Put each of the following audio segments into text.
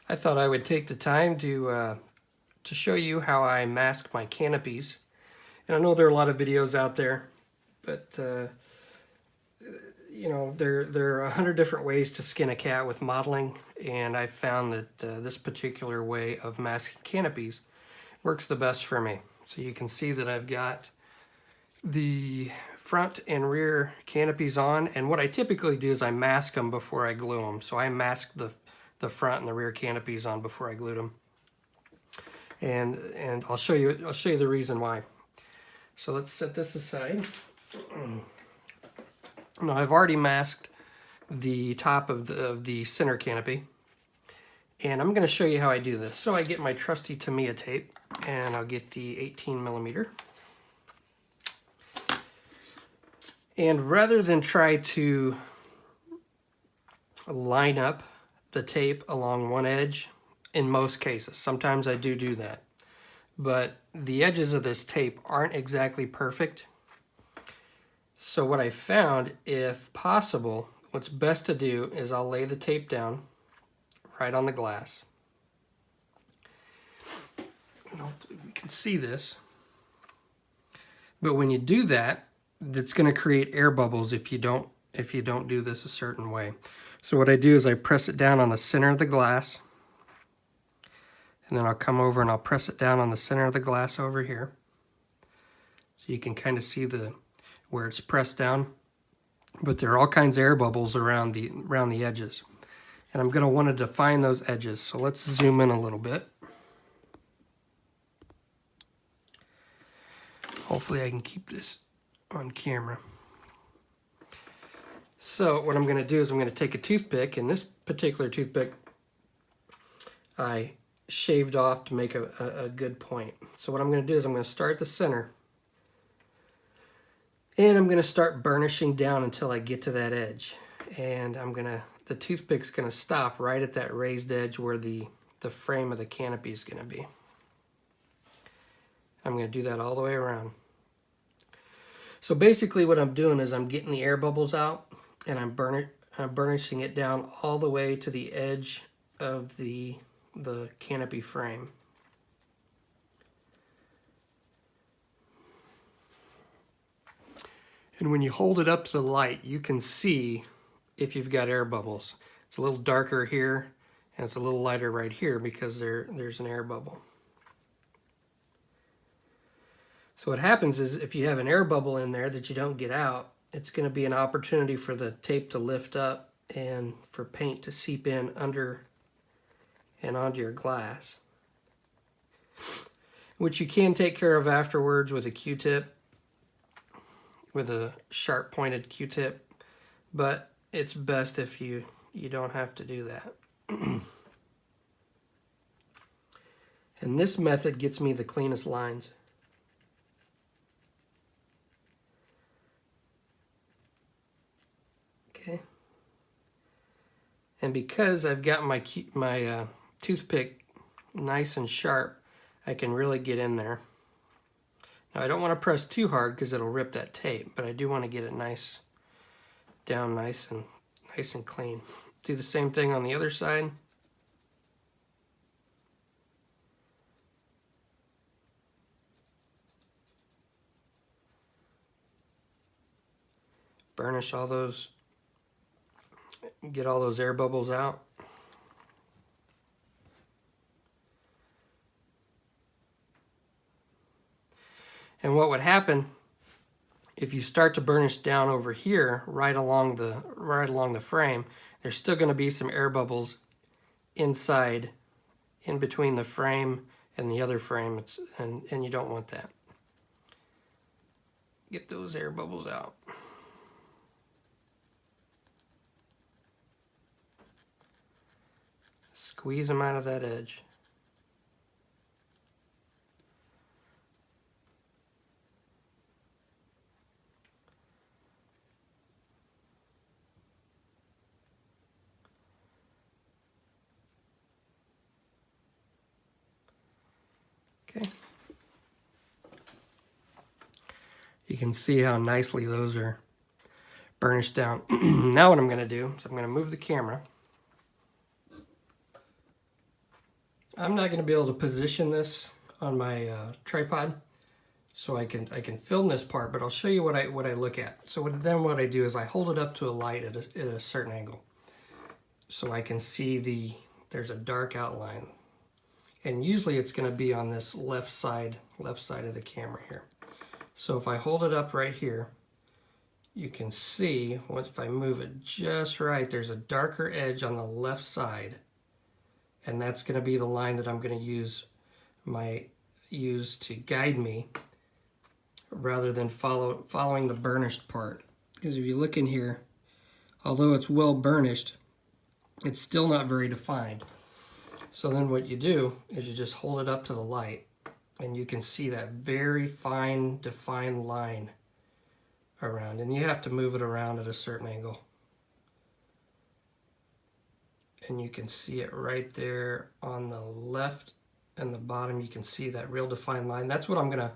I thought I would take the time to show you how I mask my canopies. And I know there are a lot of videos out there, but you know there are 100 different ways to skin a cat with modeling, and I found that this particular way of masking canopies works the best for me. So you can see that I've got the front and rear canopies on, and what I typically do is I mask them before I glue them. So I mask the front and the rear canopies on before I glued them, and I'll show you the reason why. So let's set this aside. Now I've already masked the top of the center canopy, and I'm going to show you how I do this. So I get my trusty Tamiya tape, and I'll get the 18 millimeter. And rather than try to line up the tape along one edge, in most cases, sometimes I do that, but the edges of this tape aren't exactly perfect. So what I found, if possible, what's best to do is I'll lay the tape down right on the glass. And hopefully we can see this. But when you do that, it's going to create air bubbles if you don't do this a certain way. So what I do is I press it down on the center of the glass, and then I'll come over and I'll press it down on the center of the glass over here. So you can kind of see where it's pressed down, but there are all kinds of air bubbles around the edges. And I'm going to want to define those edges. So let's zoom in a little bit. Hopefully I can keep this on camera. So what I'm going to do is I'm going to take a toothpick, and this particular toothpick I shaved off to make a good point. So what I'm going to do is I'm going to start at the center, and I'm going to start burnishing down until I get to that edge. And the toothpick's going to stop right at that raised edge where the frame of the canopy is going to be. I'm going to do that all the way around. So basically what I'm doing is I'm getting the air bubbles out, and I'm burnishing it down all the way to the edge of the canopy frame. And when you hold it up to the light, you can see if you've got air bubbles. It's a little darker here, and it's a little lighter right here because there's an air bubble. So what happens is if you have an air bubble in there that you don't get out, it's going to be an opportunity for the tape to lift up and for paint to seep in under and onto your glass, which you can take care of afterwards with a Q-tip, with a sharp pointed Q-tip, but it's best if you don't have to do that. And this method gets me the cleanest lines. Okay. And because I've got my toothpick nice and sharp, I can really get in there. Now I don't want to press too hard because it'll rip that tape, but I do want to get it nice and clean. Do the same thing on the other side. Burnish all those, get all those air bubbles out. And what would happen if you start to burnish down over here, right along the frame, there's still going to be some air bubbles inside, in between the frame and the other frame, and you don't want that. Get those air bubbles out. Squeeze them out of that edge. Okay. You can see how nicely those are burnished down. Now what I'm going to do is I'm going to move the camera. I'm not going to be able to position this on my tripod, so I can film this part, but I'll show you what I look at. So what I do is I hold it up to a light at a certain angle, so I can see there's a dark outline, and usually it's going to be on this left side of the camera here. So if I hold it up right here, you can see if I move it just right, there's a darker edge on the left side, and that's going to be the line that I'm going to use to guide me, rather than following the burnished part. Because if you look in here, although it's well burnished, it's still not very defined. So then what you do is you just hold it up to the light, and you can see that very fine defined line around, and you have to move it around at a certain angle. And you can see it right there on the left and the bottom. You can see that real defined line. That's what I'm going to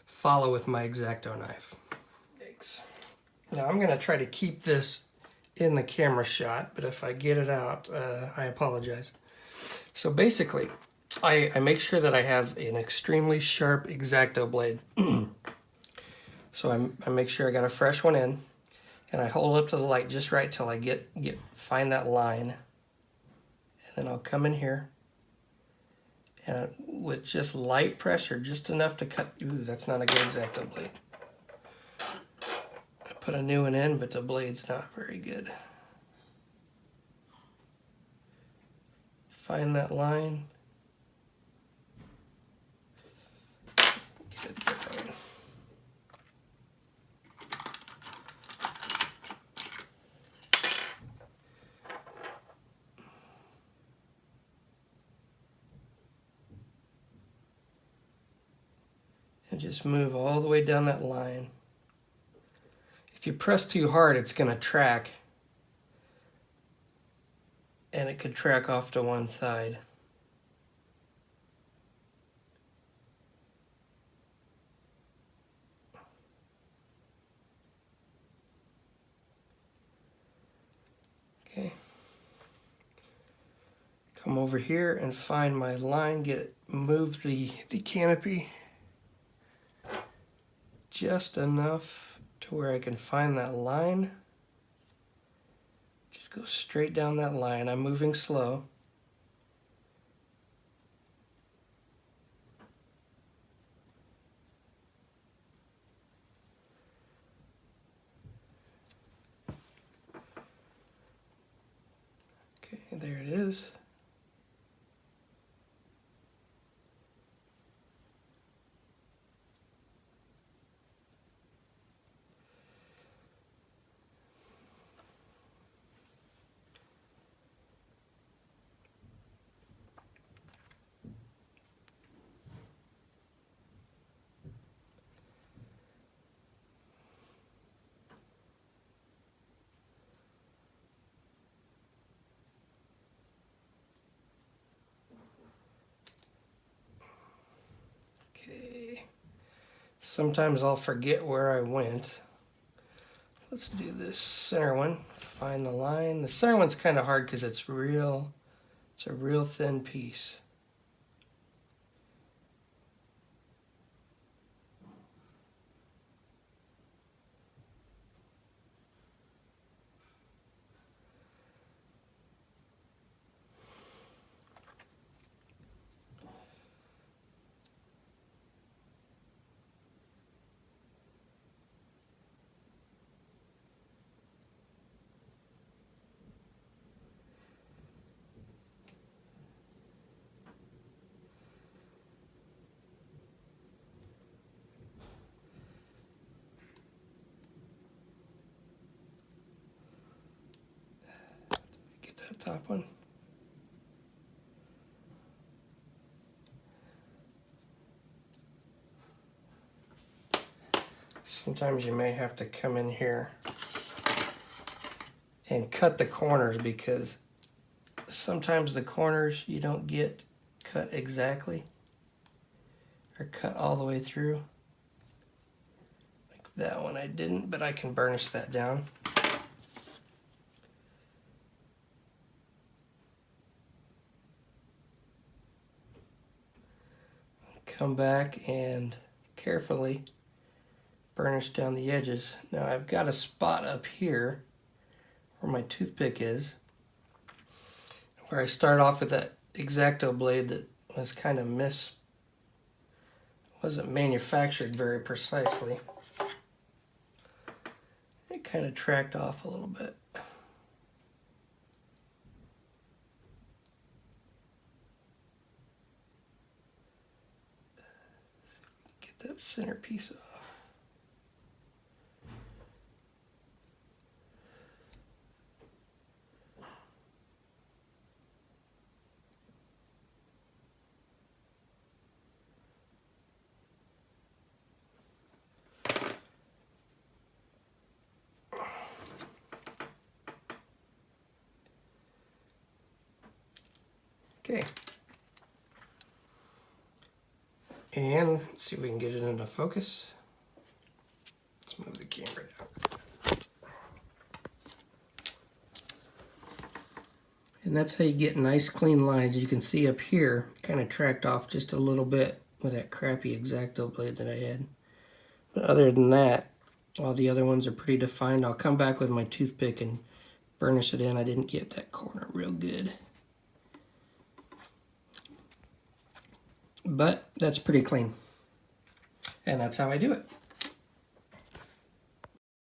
follow with my X-Acto knife. Yikes. Now I'm going to try to keep this in the camera shot, but if I get it out, I apologize. So basically, I make sure that I have an extremely sharp X-Acto blade. So I make sure I got a fresh one in, and I hold it up to the light just right till I find that line. And then I'll come in here, and with just light pressure, just enough to cut. Ooh, that's not a good X-Acto blade. I put a new one in, but the blade's not very good. Find that line. Get it different. And just move all the way down that line. If you press too hard, it's going to track, and it could track off to one side. Okay. Come over here and find my line, move the canopy just enough to where I can find that line. Just go straight down that line. I'm moving slow. Okay, there it is. Okay. Sometimes I'll forget where I went. Let's do this center one. Find the line. The center one's kind of hard because it's a real thin piece. Get that top one. Sometimes you may have to come in here and cut the corners, because sometimes the corners you don't get cut exactly or cut all the way through. Like that one I didn't, but I can burnish that down. come back and carefully burnish down the edges. Now I've got a spot up here where my toothpick is, where I start off with that X-Acto blade that was kind of wasn't manufactured very precisely. It kind of tracked off a little bit. Get that center piece off. Okay. And let's see if we can get it into focus. Let's move the camera down. And that's how you get nice clean lines. You can see up here, kind of tracked off just a little bit with that crappy X-Acto blade that I had. But other than that, all the other ones are pretty defined. I'll come back with my toothpick and burnish it in. I didn't get that corner real good. But that's pretty clean. And that's how I do it.